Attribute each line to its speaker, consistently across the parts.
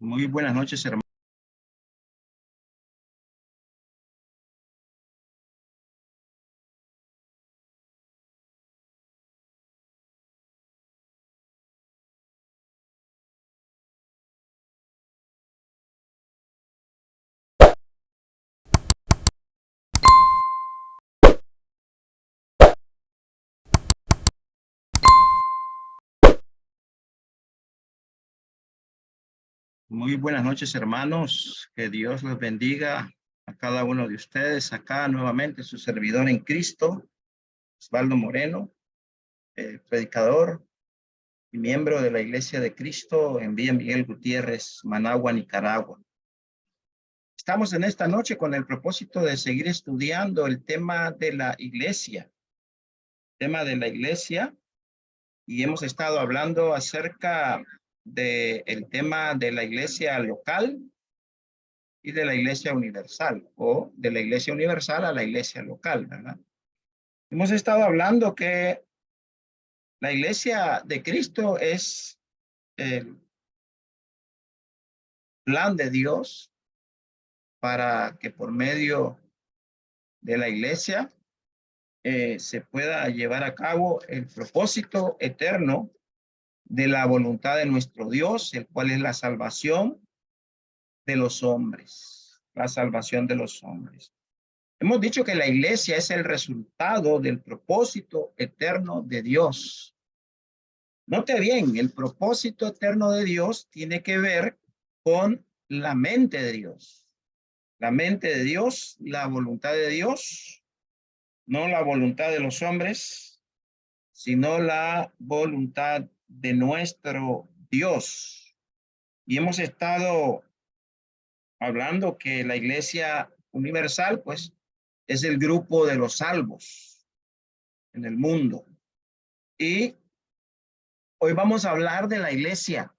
Speaker 1: Muy buenas noches, hermano. Muy buenas noches, hermanos. Que Dios los bendiga a cada uno de ustedes. Acá nuevamente su servidor en Cristo, Osvaldo Moreno, predicador y miembro de la Iglesia de Cristo en Villa Miguel Gutiérrez, Managua, Nicaragua. Estamos en esta noche con el propósito de seguir estudiando el tema de la iglesia. Y hemos estado hablando acerca del tema de la iglesia local y de la iglesia universal, o de la iglesia universal a la iglesia local, ¿verdad? Hemos estado hablando que la iglesia de Cristo es el plan de Dios para que por medio de la iglesia se pueda llevar a cabo el propósito eterno de la voluntad de nuestro Dios, el cual es la salvación de los hombres, la salvación de los hombres. Hemos dicho que la iglesia es el resultado del propósito eterno de Dios. Note bien, el propósito eterno de Dios tiene que ver con la mente de Dios. La mente de Dios, la voluntad de Dios, no la voluntad de los hombres, sino la voluntad de nuestro Dios. Y hemos estado hablando que la iglesia universal, pues, es el grupo de los salvos en el mundo. Y hoy vamos a hablar de la iglesia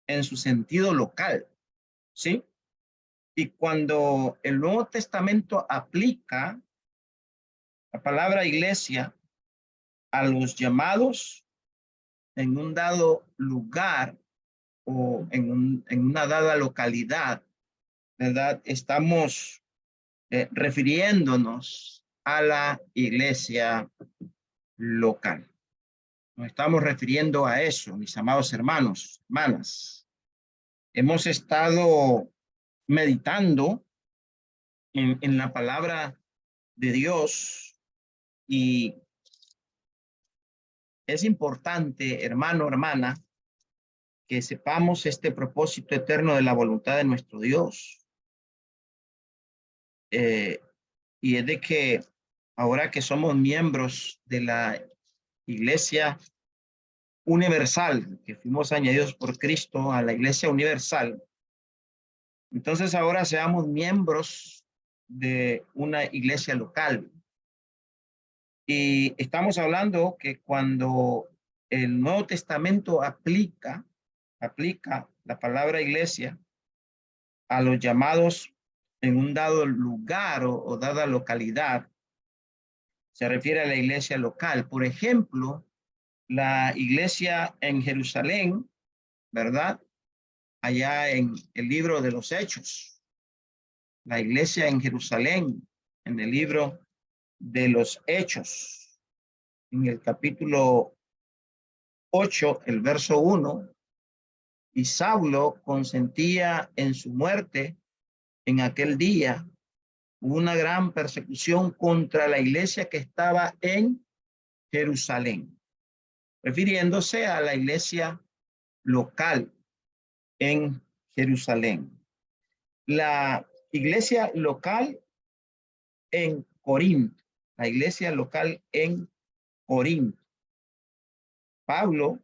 Speaker 1: en su sentido local, ¿sí? Y cuando el Nuevo Testamento aplica la palabra iglesia a los llamados en un dado lugar o en una dada localidad, ¿verdad? Estamos refiriéndonos a la iglesia local. Nos estamos refiriendo a eso, mis amados hermanos, hermanas. Hemos estado meditando en la palabra de Dios y es importante, hermano, hermana, que sepamos este propósito eterno de la voluntad de nuestro Dios. Y es de que ahora que somos miembros de la iglesia universal, que fuimos añadidos por Cristo a la iglesia universal, entonces ahora seamos miembros de una iglesia local. Y estamos hablando que cuando el Nuevo Testamento aplica la palabra iglesia a los llamados en un dado lugar o dada localidad, se refiere a la iglesia local. Por ejemplo, la iglesia en Jerusalén, ¿verdad? Allá en el libro de los Hechos. La iglesia en Jerusalén, en el libro de los Hechos, en el capítulo 8, el verso 1, y Saulo consentía en su muerte en aquel día. Hubo una gran persecución contra la iglesia que estaba en Jerusalén, refiriéndose a la iglesia local en Jerusalén. La iglesia local en Corinto, la iglesia local en Corinto. Pablo,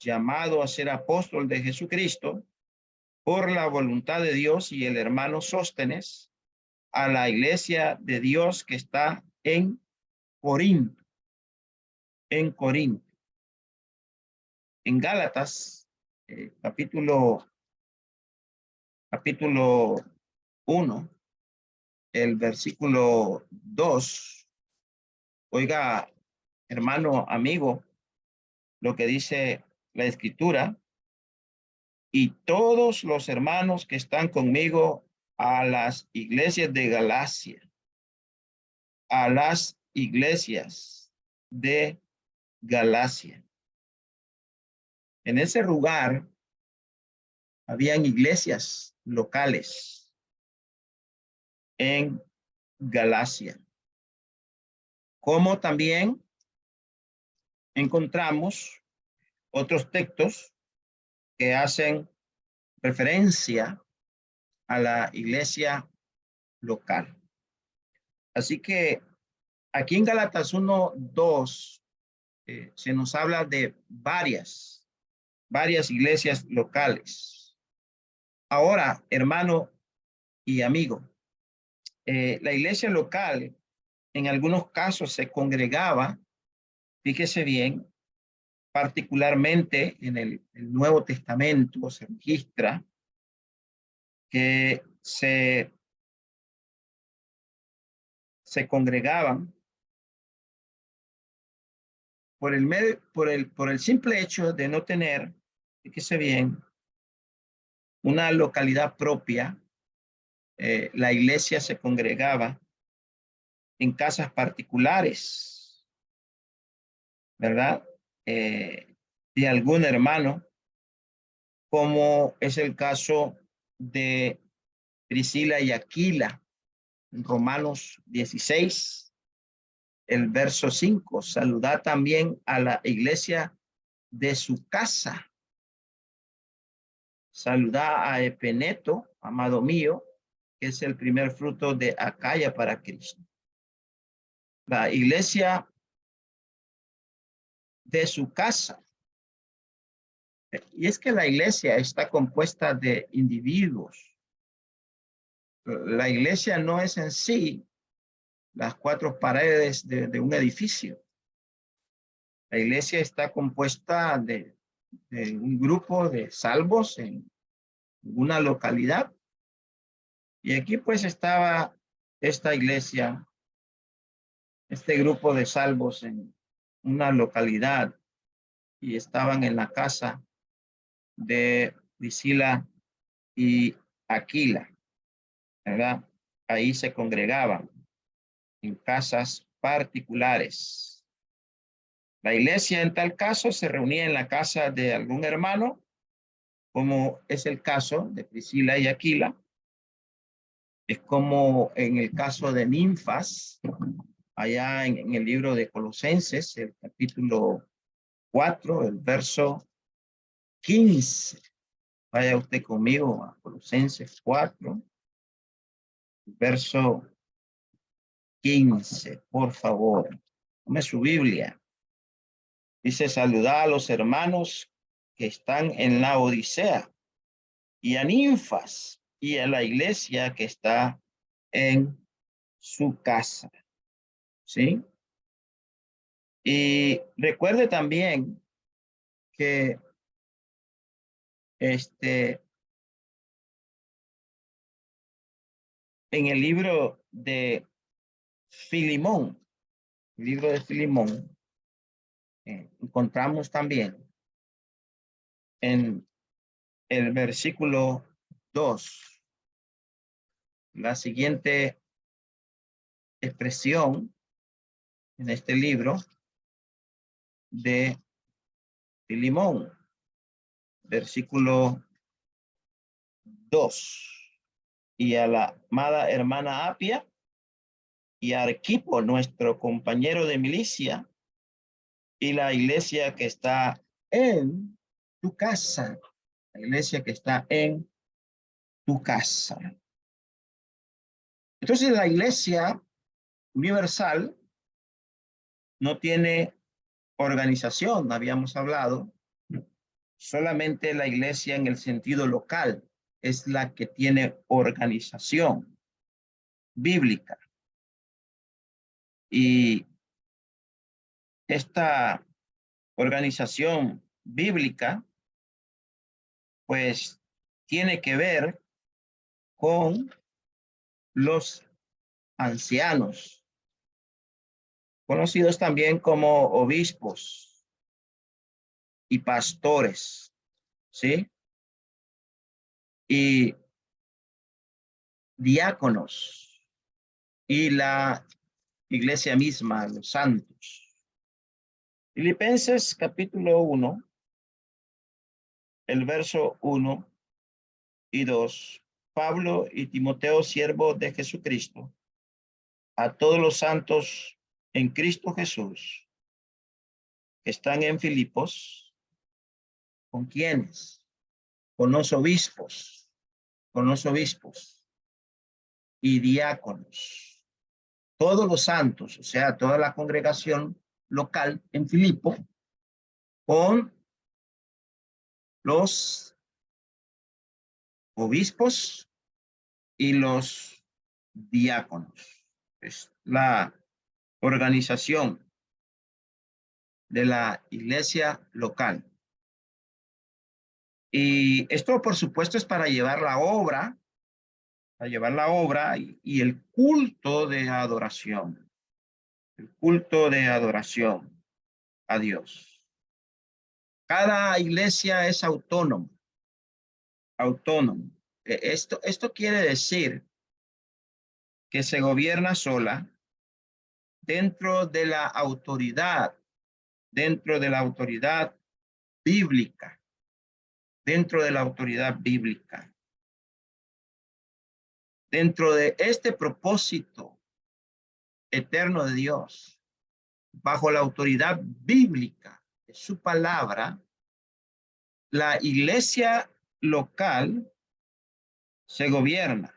Speaker 1: llamado a ser apóstol de Jesucristo por la voluntad de Dios, y el hermano Sóstenes, a la iglesia de Dios que está en Corinto, en Gálatas, capítulo 1, el versículo 2. Oiga, hermano, amigo, lo que dice la escritura, y todos los hermanos que están conmigo a las iglesias de Galacia, a las iglesias de Galacia. En ese lugar habían iglesias locales en Galacia, como también encontramos otros textos que hacen referencia a la iglesia local. Así que aquí en Gálatas 1:2 se nos habla de varias iglesias locales. Ahora, hermano y amigo, la iglesia local en algunos casos se congregaba, fíjese bien, particularmente en el Nuevo Testamento se registra que se congregaban por el simple hecho de no tener, fíjese bien, una localidad propia. La iglesia se congregaba en casas particulares, ¿verdad? De algún hermano, como es el caso de Priscila y Aquila, en Romanos 16, el verso 5. Saludad también a la iglesia de su casa. Saludad a Epeneto, amado mío, que es el primer fruto de Acaya para Cristo. La iglesia de su casa. Y es que la iglesia está compuesta de individuos. La iglesia no es en sí las cuatro paredes de un edificio. La iglesia está compuesta de un grupo de salvos en una localidad. Y aquí pues estaba esta iglesia, este grupo de salvos en una localidad, y estaban en la casa de Priscila y Aquila, ¿verdad? Ahí se congregaban en casas particulares. La iglesia en tal caso se reunía en la casa de algún hermano, como es el caso de Priscila y Aquila. Es como en el caso de Ninfas, allá en el libro de Colosenses, el capítulo 4, el verso 15. Vaya usted conmigo a Colosenses 4, verso 15, por favor. Tome su Biblia. Dice: saludad a los hermanos que están en la Odisea, y a Ninfas, y a la iglesia que está en su casa. ¿Sí? Y recuerde también que en el libro de Filimón, encontramos también en el versículo 2 la siguiente expresión en este libro de Filimón, versículo 2. Y a la amada hermana Apia y a Arquipo, nuestro compañero de milicia, y la iglesia que está en tu casa. La iglesia que está en tu casa. Entonces la iglesia universal no tiene organización, habíamos hablado. Solamente la iglesia en el sentido local es la que tiene organización bíblica. Y esta organización bíblica pues tiene que ver con los ancianos, conocidos también como obispos y pastores, ¿sí? y diáconos y la iglesia misma, los santos. Filipenses capítulo 1, el verso 1 y 2. Pablo y Timoteo, siervos de Jesucristo, a todos los santos en Cristo Jesús, que están en Filipos, ¿con quiénes? Con los obispos y diáconos. Todos los santos, o sea, toda la congregación local en Filipo, con los obispos y los diáconos. Es la organización de la iglesia local. Y esto, por supuesto, es para llevar la obra, y el culto de adoración. El culto de adoración a Dios. Cada iglesia es autónoma. Autónomo. Esto quiere decir que se gobierna sola dentro de la autoridad, bíblica, dentro de la autoridad bíblica. Dentro de este propósito eterno de Dios, bajo la autoridad bíblica de su palabra, la iglesia local se gobierna.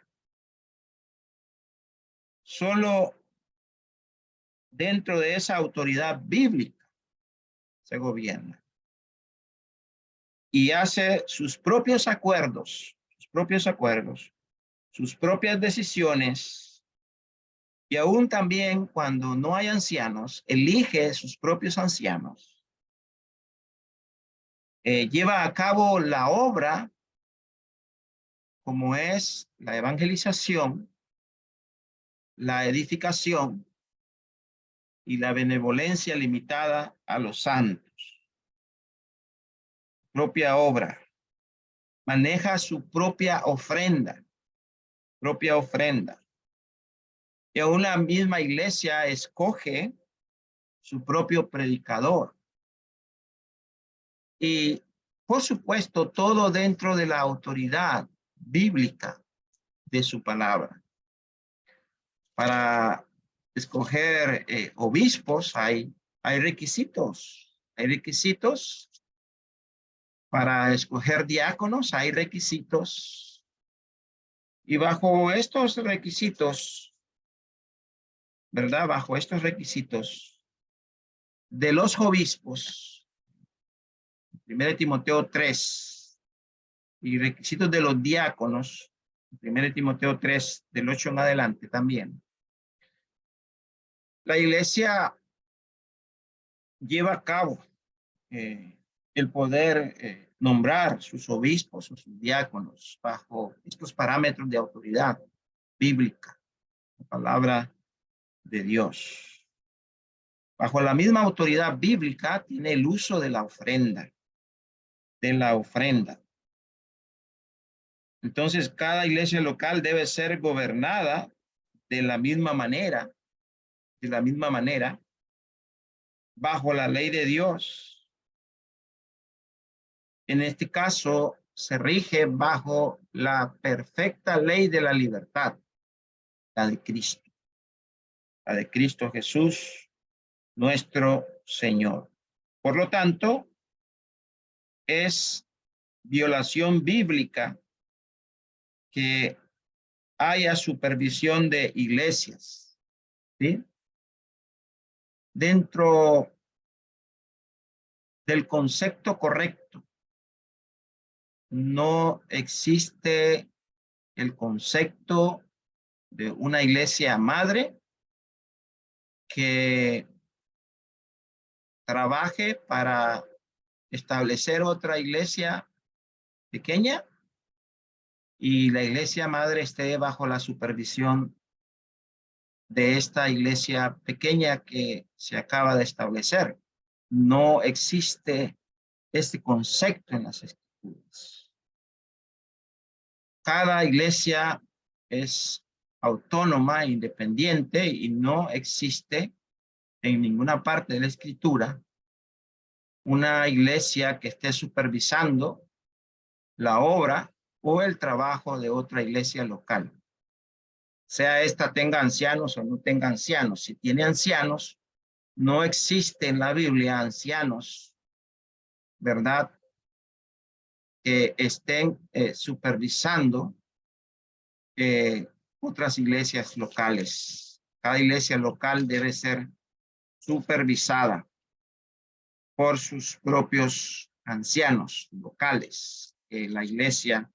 Speaker 1: Solo dentro de esa autoridad bíblica se gobierna. Y hace sus propios acuerdos, sus propias decisiones, y aún también cuando no hay ancianos, elige sus propios ancianos. Lleva a cabo la obra como es la evangelización, la edificación y la benevolencia limitada a los santos. Propia obra. Maneja su propia ofrenda. Y aún la misma iglesia escoge su propio predicador. Y, por supuesto, todo dentro de la autoridad bíblica de su palabra. Para escoger obispos hay requisitos. Hay requisitos. Para escoger diáconos hay requisitos. Y bajo estos requisitos, ¿verdad? Bajo estos requisitos de los obispos, 1 Timoteo 3, y requisitos de los diáconos, 1 Timoteo 3, del 8 en adelante también. La iglesia lleva a cabo el poder nombrar sus obispos o sus diáconos bajo estos parámetros de autoridad bíblica, la palabra de Dios. Bajo la misma autoridad bíblica tiene el uso de la ofrenda. Entonces, cada iglesia local debe ser gobernada de la misma manera, bajo la ley de Dios. En este caso, se rige bajo la perfecta ley de la libertad, la de Cristo Jesús, nuestro Señor. Por lo tanto, es violación bíblica que haya supervisión de iglesias, ¿sí? Dentro del concepto correcto, no existe el concepto de una iglesia madre que trabaje para establecer otra iglesia pequeña y la iglesia madre esté bajo la supervisión de esta iglesia pequeña que se acaba de establecer. No existe este concepto en las escrituras. cada iglesia es autónoma, independiente y no existe en ninguna parte de la Escritura una iglesia que esté supervisando la obra o el trabajo de otra iglesia local. Sea esta tenga ancianos o no tenga ancianos. Si tiene ancianos, no existe en la Biblia ancianos, ¿verdad? Que estén supervisando otras iglesias locales. Cada iglesia local debe ser supervisada por sus propios ancianos locales que la iglesia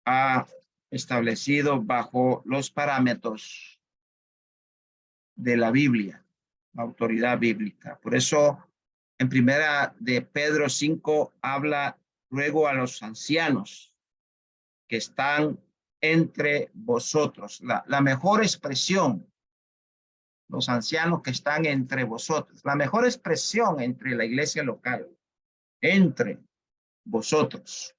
Speaker 1: ha establecido bajo los parámetros de la Biblia, la autoridad bíblica. Por eso en primera de Pedro 5 habla luego a los ancianos que están entre vosotros. La mejor expresión, los ancianos que están entre vosotros, la mejor expresión entre la iglesia local, entre vosotros.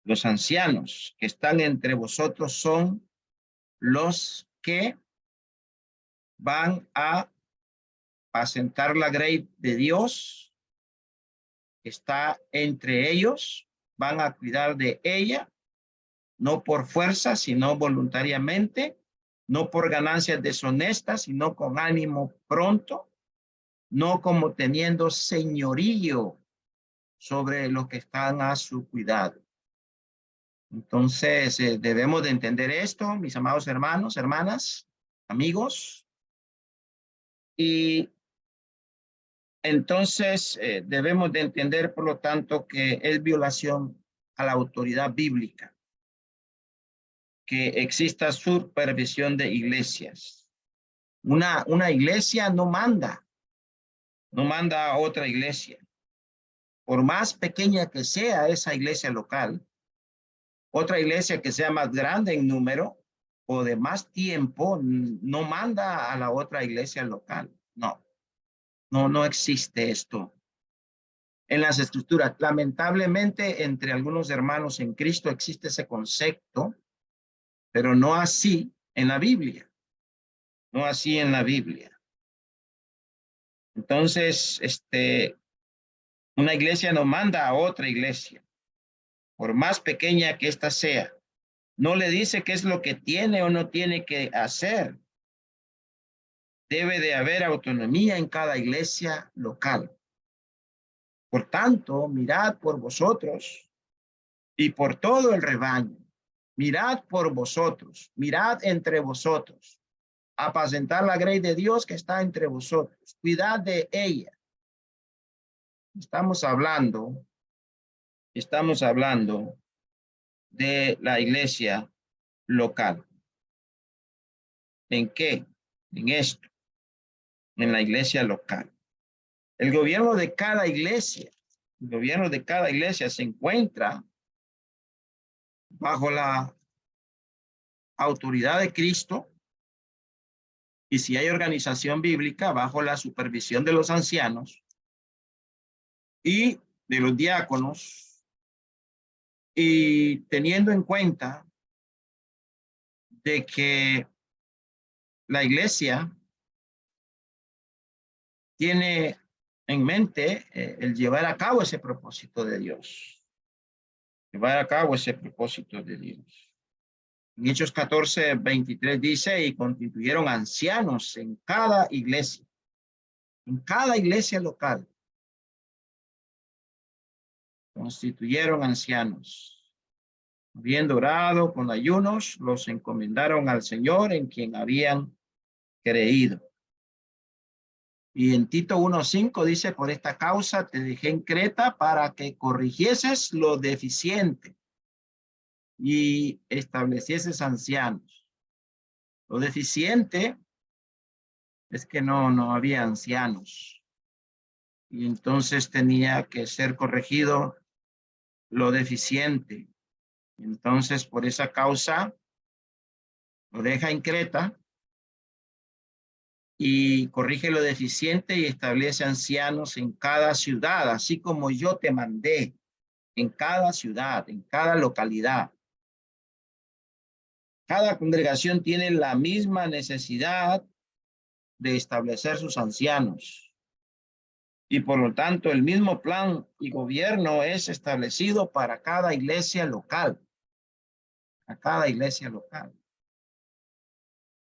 Speaker 1: Los ancianos que están entre vosotros son los que van a asentar la grey de Dios, que está entre ellos, van a cuidar de ella, no por fuerza, sino voluntariamente, no por ganancias deshonestas, sino con ánimo pronto, no como teniendo señorío sobre los que están a su cuidado. Entonces, debemos de entender esto, mis amados hermanos, hermanas, amigos. Y entonces debemos de entender, por lo tanto, que es violación a la autoridad bíblica que exista supervisión de iglesias. Una iglesia no manda a otra iglesia. Por más pequeña que sea esa iglesia local, otra iglesia que sea más grande en número o de más tiempo, no manda a la otra iglesia local. No existe esto en las escrituras. Lamentablemente, entre algunos hermanos en Cristo existe ese concepto, pero no así en la Biblia. No así en la Biblia. Entonces, una iglesia no manda a otra iglesia, por más pequeña que ésta sea. No le dice qué es lo que tiene o no tiene que hacer. Debe de haber autonomía en cada iglesia local. Por tanto, mirad por vosotros y por todo el rebaño. Mirad por vosotros, mirad entre vosotros. Apacentar la grey de Dios que está entre vosotros. Cuidad de ella. Estamos hablando de la iglesia local. ¿En qué? En esto, en la iglesia local. El gobierno de cada iglesia se encuentra bajo la autoridad de Cristo y si hay organización bíblica, bajo la supervisión de los ancianos y de los diáconos, y teniendo en cuenta de que la iglesia tiene en mente el llevar a cabo ese propósito de Dios. Llevar a cabo ese propósito de Dios. En Hechos 14:23 dice, y constituyeron ancianos en cada iglesia local. Constituyeron ancianos. Habiendo orado con ayunos, los encomendaron al Señor en quien habían creído. Y en Tito 1:5 dice, por esta causa te dejé en Creta para que corrigieses lo deficiente y establecieses ancianos. Lo deficiente es que no había ancianos. Y entonces tenía que ser corregido lo deficiente. Entonces, por esa causa, lo deja en Creta y corrige lo deficiente y establece ancianos en cada ciudad, así como yo te mandé, en cada ciudad, en cada localidad. Cada congregación tiene la misma necesidad de establecer sus ancianos. Y por lo tanto, el mismo plan y gobierno es establecido para cada iglesia local. A cada iglesia local.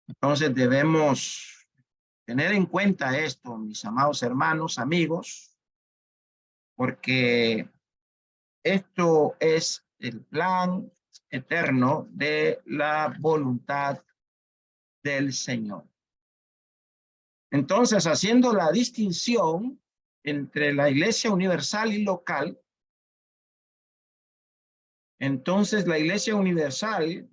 Speaker 1: Entonces debemos tener en cuenta esto, mis amados hermanos, amigos, porque esto es el plan eterno de la voluntad del Señor. Entonces, haciendo la distinción entre la iglesia universal y local, entonces la iglesia universal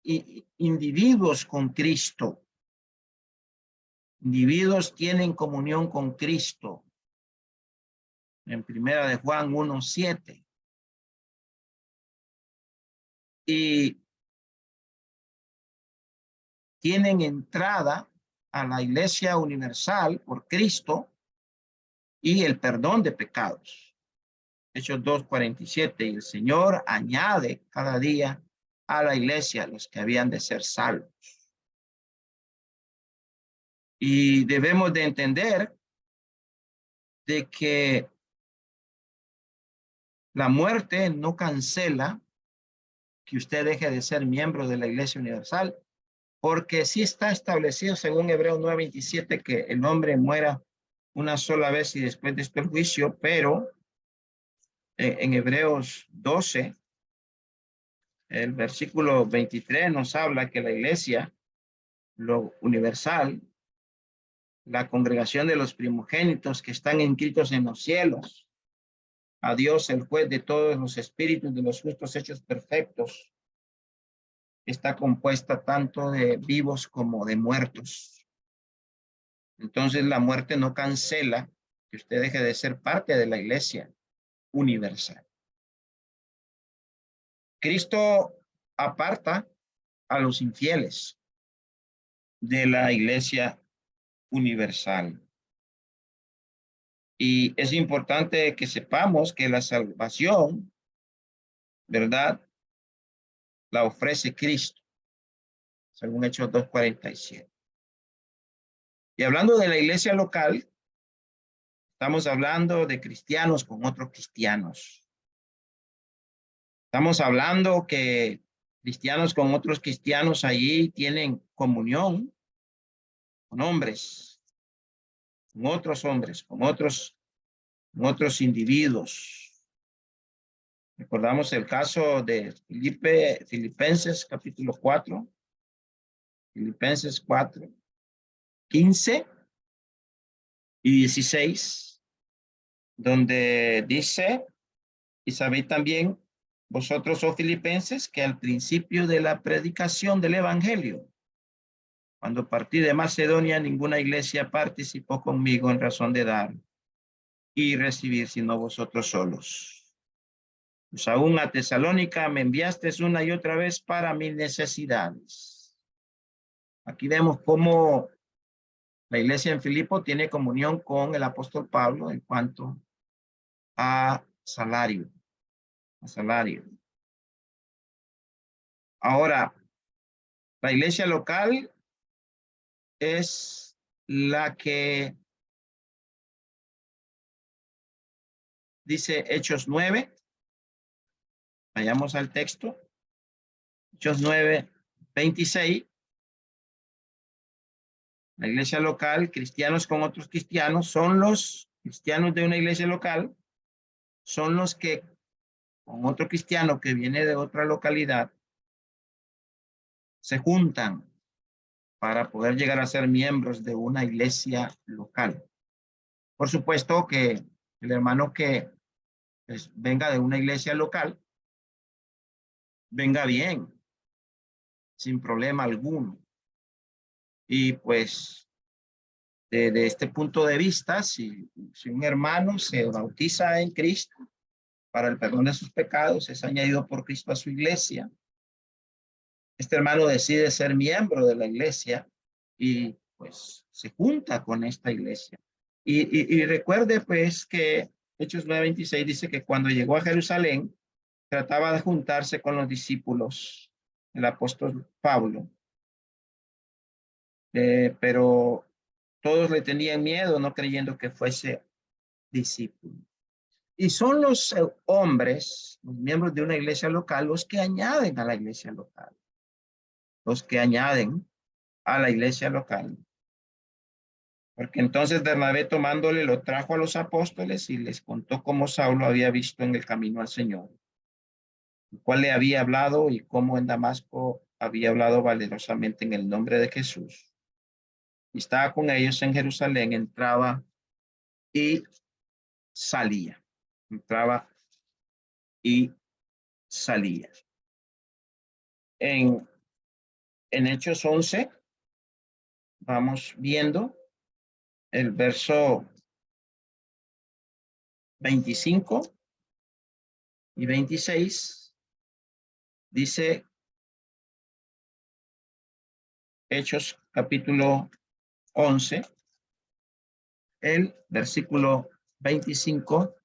Speaker 1: y individuos con Cristo, individuos tienen comunión con Cristo, en primera de Juan 1:7. Y tienen entrada a la iglesia universal por Cristo y el perdón de pecados. Hechos 2:47. Y el Señor añade cada día a la iglesia los que habían de ser salvos. Y debemos de entender de que la muerte no cancela que usted deje de ser miembro de la iglesia universal, porque sí está establecido según Hebreos 9:27 que el hombre muera una sola vez y después de esto el juicio, pero en Hebreos 12, el versículo 23 nos habla que la iglesia, lo universal, la congregación de los primogénitos que están inscritos en los cielos, a Dios el juez de todos los espíritus de los justos hechos perfectos, está compuesta tanto de vivos como de muertos. Entonces la muerte no cancela que usted deje de ser parte de la iglesia universal. Cristo aparta a los infieles de la iglesia universal. Y es importante que sepamos que la salvación, ¿verdad?, la ofrece Cristo, según Hechos 2:47. Y hablando de la iglesia local, estamos hablando de cristianos con otros cristianos. Estamos hablando que cristianos con otros cristianos allí tienen comunión con hombres, con otros hombres, con otros individuos. Recordamos el caso de Filipenses capítulo 4, Filipenses 4:15 y 16, donde dice, y sabéis también vosotros, oh filipenses, que al principio de la predicación del evangelio, cuando partí de Macedonia, ninguna iglesia participó conmigo en razón de dar y recibir, sino vosotros solos. Pues aún a Tesalónica me enviasteis una y otra vez para mis necesidades. Aquí vemos cómo la iglesia en Filipo tiene comunión con el apóstol Pablo en cuanto a salario. Ahora, la iglesia local es la que dice Hechos 9. Vayamos al texto. Hechos 9:26. La iglesia local, cristianos con otros cristianos, son los cristianos de una iglesia local, son los que con otro cristiano que viene de otra localidad se juntan para poder llegar a ser miembros de una iglesia local. Por supuesto que el hermano que pues, venga de una iglesia local, venga bien, sin problema alguno. Y pues, de este punto de vista, si un hermano se bautiza en Cristo para el perdón de sus pecados, es añadido por Cristo a su iglesia, este hermano decide ser miembro de la iglesia y pues se junta con esta iglesia. Y recuerde pues que Hechos 9:26 dice que cuando llegó a Jerusalén, trataba de juntarse con los discípulos el apóstol Pablo. Pero todos le tenían miedo, no creyendo que fuese discípulo. Y son los hombres, los miembros de una iglesia local, los que añaden a la iglesia local. Los que añaden a la iglesia local. Porque entonces Bernabé tomándole lo trajo a los apóstoles y les contó cómo Saulo había visto en el camino al Señor, el cual le había hablado y cómo en Damasco había hablado valerosamente en el nombre de Jesús. Y estaba con ellos en Jerusalén, entraba y salía. Entraba y salía. En Hechos 11, vamos viendo el verso 25 y 26. Dice Hechos capítulo 11, el versículo 25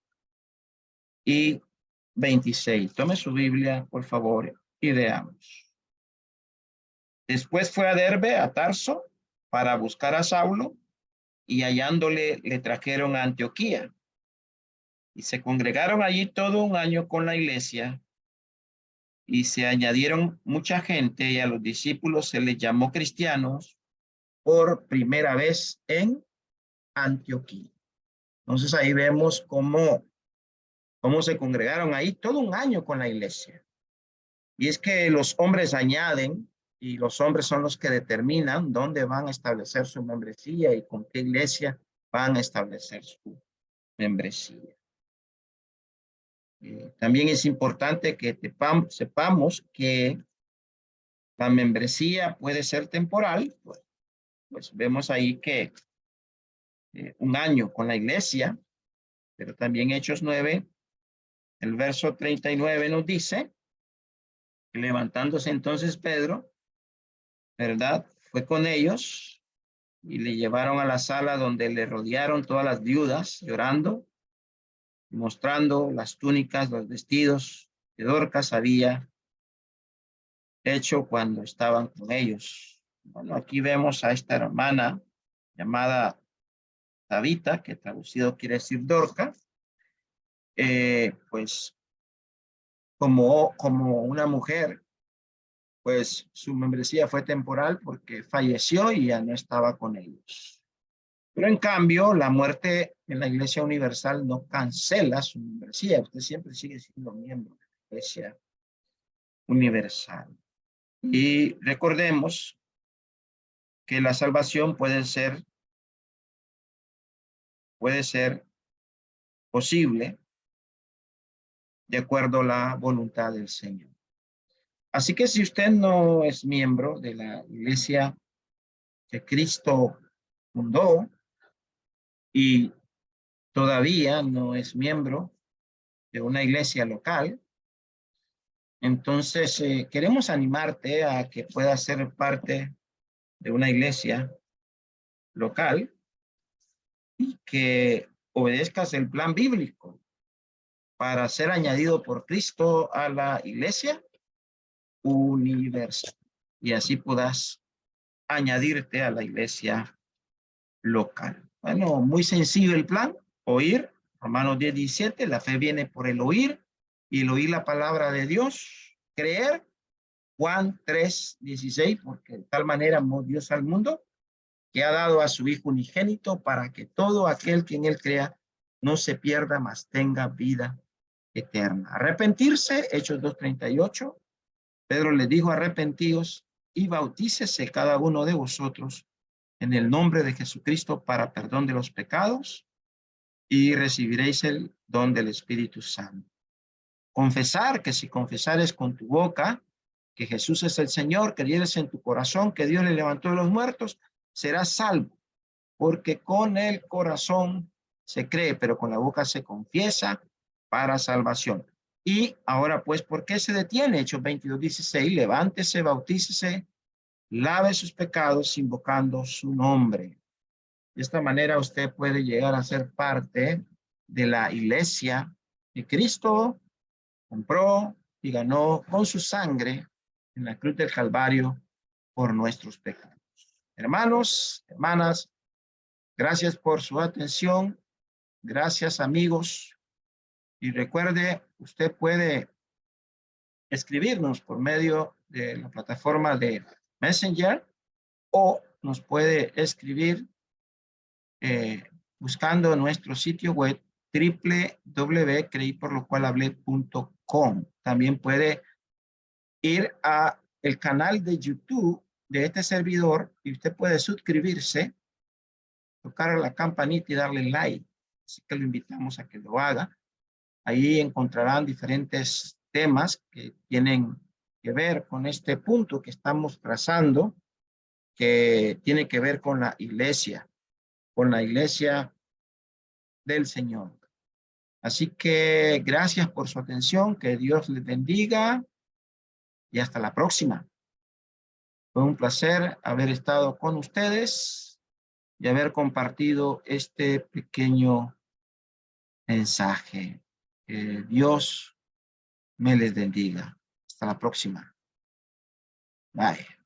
Speaker 1: y 26. Tome su Biblia, por favor, y veamos. Después fue a Derbe, a Tarso, para buscar a Saulo, y hallándole le trajeron a Antioquía. Y se congregaron allí todo un año con la iglesia, y se añadieron mucha gente, y a los discípulos se les llamó cristianos por primera vez en Antioquía. Entonces ahí vemos cómo se congregaron ahí todo un año con la iglesia. Y es que los hombres añaden, y los hombres son los que determinan dónde van a establecer su membresía y con qué iglesia van a establecer su membresía. También es importante que sepamos que la membresía puede ser temporal. Pues vemos ahí que un año con la iglesia, pero también Hechos 9, el verso 39 nos dice que levantándose entonces Pedro, ¿verdad? Fue con ellos y le llevaron a la sala donde le rodearon todas las viudas llorando, mostrando las túnicas, los vestidos que Dorcas había hecho cuando estaban con ellos. Bueno, aquí vemos a esta hermana llamada Tabita, que traducido quiere decir Dorcas, pues como una mujer, pues su membresía fue temporal porque falleció y ya no estaba con ellos. Pero en cambio, la muerte en la Iglesia Universal no cancela su membresía. Usted siempre sigue siendo miembro de la Iglesia Universal. Y recordemos que la salvación puede ser posible de acuerdo a la voluntad del Señor. Así que si usted no es miembro de la iglesia que Cristo fundó y todavía no es miembro de una iglesia local, entonces queremos animarte a que puedas ser parte de una iglesia local y que obedezcas el plan bíblico para ser añadido por Cristo a la iglesia universal y así puedas añadirte a la iglesia local. Bueno, muy sencillo el plan, oír, Romanos 10:17, la fe viene por el oír y el oír la palabra de Dios, creer, Juan 3:16, porque de tal manera amó Dios al mundo que ha dado a su Hijo unigénito para que todo aquel que en él crea no se pierda, mas tenga vida eterna. Arrepentirse, Hechos 2:38, Pedro les dijo, arrepentíos y bautícese cada uno de vosotros en el nombre de Jesucristo para perdón de los pecados y recibiréis el don del Espíritu Santo. Confesar, que si confesares con tu boca que Jesús es el Señor, creyeres en tu corazón que Dios le levantó de los muertos, serás salvo, porque con el corazón se cree, pero con la boca se confiesa para salvación. Y ahora pues, ¿por qué se detiene? Hechos 22:16, levántese, bautícese, lave sus pecados invocando su nombre. De esta manera usted puede llegar a ser parte de la iglesia que Cristo compró y ganó con su sangre en la cruz del Calvario por nuestros pecados. Hermanos, hermanas, gracias por su atención. Gracias, amigos. Y recuerde, usted puede escribirnos por medio de la plataforma de Messenger o nos puede escribir buscando nuestro sitio web www.creiporlocualhablé.com. También puede ir a el canal de YouTube de este servidor y usted puede suscribirse, tocar la campanita y darle like. Así que lo invitamos a que lo haga. Ahí encontrarán diferentes temas que tienen que ver con este punto que estamos trazando, que tiene que ver con la iglesia del Señor. Así que gracias por su atención, que Dios les bendiga y hasta la próxima. Fue un placer haber estado con ustedes y haber compartido este pequeño mensaje. Que Dios me les bendiga. Hasta la próxima. Bye.